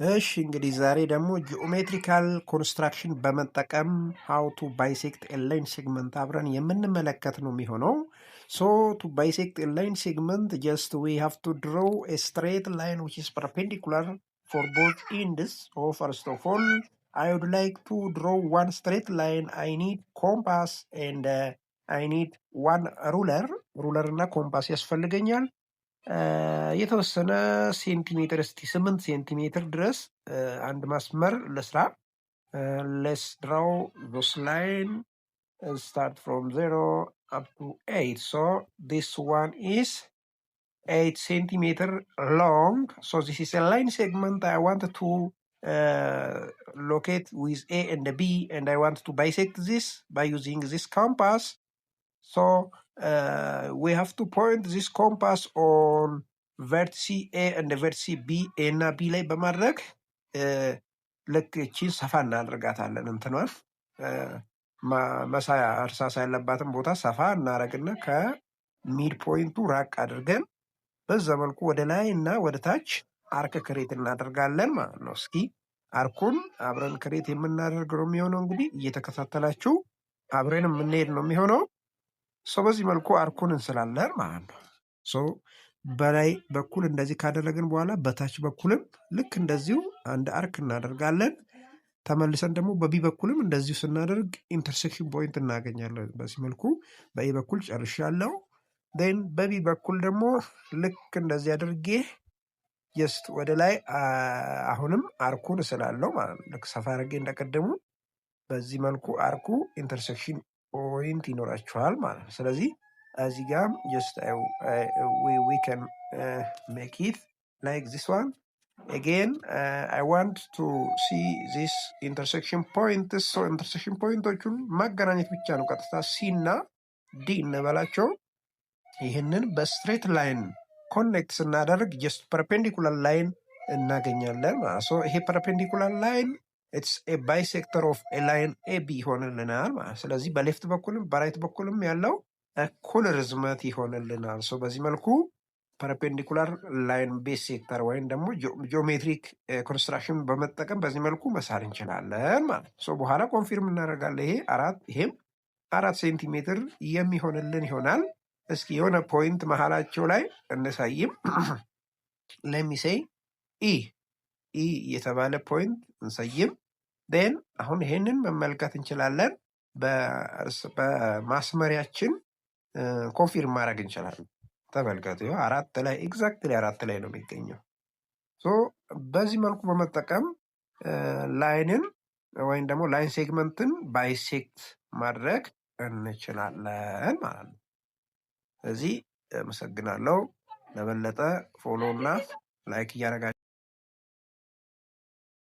እሺ እንግዲህ ዛሬ ደግሞ ጂኦሜትሪካል ኮንስትራክሽን በመጠቀም ሃው ቱ ባይሴክት ኤ ላይን ሴግመንት አብረን የምንመለከት ነው የሚሆነው። ሶ ቱ ባይሴክት ኤ ላይን ሴግመንት ጀስት ዊ ሃቭ ቱ ድሮው ኤ ስትሬት ላይን ዊች ኢዝ ፐርፔንዲኩላር ፎር ቦዝ ኢንድስ። ሶ ፈርስት ኦፍ ኦል አይ ውድ ላይክ ቱ ድሮው ዋን ስትሬት ላይን። አይ ኒድ ኮምፓስ ኤንድ አይ ኒድ ዋን ሩለር። ሩለር እና ኮምፓስ ያስፈልገኛል። የተወሰነ ሴንቲሜትር እስቲ 8 ሴንቲሜትር ድረስ አንድ መስመር ለስራ። ሌትስ ድራው ዚስ ላይን start from 0 up to 8. So this one is 8 centimeter long. So this is a line segment I want to locate with A and B, and I want to bisect this by using this compass. So we have to point this compass on vertice A and vertice B. A እና B ላይ በማድረግ ልክ እቺን ሰፋ እናደርጋታለን። እንትኗን መሳያ እርሳሳ ያለባትን ቦታ ሰፋ እናደርግና ከሚድ ፖይንቱ ራቅ አድርገን በዛ መልኩ ወደ ላይ እና ወደ ታች አርክ ክሬት እናደርጋለን ማለት ነው። እስኪ አርኩን አብረን ክሬት የምናደርግ ነው የሚሆነው። እንግዲህ እየተከታተላችሁ አብረን የምንሄድ ነው የሚሆነው። ሶ በዚህ መልኩ አርኩን እንስላለን ማለት ነው። ሶ በላይ በኩል እንደዚህ ካደረግን በኋላ በታች በኩልም ልክ እንደዚሁ አንድ አርክ እናደርጋለን። ተመልሰን ደግሞ በቢ በኩልም እንደዚሁ ስናደርግ ኢንተርሴክሽን ፖይንት እናገኛለን። በዚህ መልኩ በኤ በኩል ጨርሻለሁ። ዴን በቢ በኩል ደግሞ ልክ እንደዚህ አድርጌ ጀስት ወደ ላይ አሁንም አርኩን እስላለሁ ማለት ነው። ልክ ሰፋ አድርጌ እንደቀደሙ በዚህ መልኩ አርኩ ኢንተርሴክሽን ፖይንት ይኖራችኋል ማለት ነው። ስለዚህ እዚህ ጋም ጀስት we can make it like this one. Again, I want to see this intersection point. So intersection ፖይንቶቹን ማገናኘት ብቻ ነው። ቀጥታ ሲ እና ዲ እንበላቸው። ይህንን በስትሬት ላይን ኮኔክት ስናደርግ ጀስት ፐርፔንዲኩላር ላይን እናገኛለን ማለት ነው። ይሄ ፐርፔንዲኩላር ላይን ኢትስ ኤ ባይሴክተር ኦፍ ኤ ላይን ኤቢ ይሆንልናል ማለት። ስለዚህ በሌፍት በኩልም በራይት በኩልም ያለው እኩል ርዝመት ይሆንልናል። ሶ በዚህ መልኩ ፐርፔንዲኩላር ላይን ቤስ ሴክተር ወይም ደግሞ ጂኦሜትሪክ ኮንስትራክሽን በመጠቀም በዚህ መልኩ መሳል እንችላለን ማለት ነው። በኋላ ኮንፊርም እናደርጋለን። ይሄም 4 ሴንቲሜትር የሚሆንልን ይሆናል። እስኪ የሆነ ፖይንት መሀላቸው ላይ እንሳይም። ለሚሴይ ኢ የተባለ ፖይንት እንሰይም። ን አሁን ይሄንን መመልከት እንችላለን። በማስመሪያችን ኮንፊርም ማድረግ እንችላለን። ተመልከቱ፣ 4 ላይ ኤግዛክትሊ 4 ላይ ነው የሚገኘው። በዚህ መልኩ በመጠቀም ላይንን ወይም ደግሞ ላይን ሴግመንትን ባይሴክት ማድረግ እንችላለን ማለት ነው። ስለዚህ አመሰግናለሁ። ለበለጠ ፎሎ እና ላይክ እያደረጋችሁ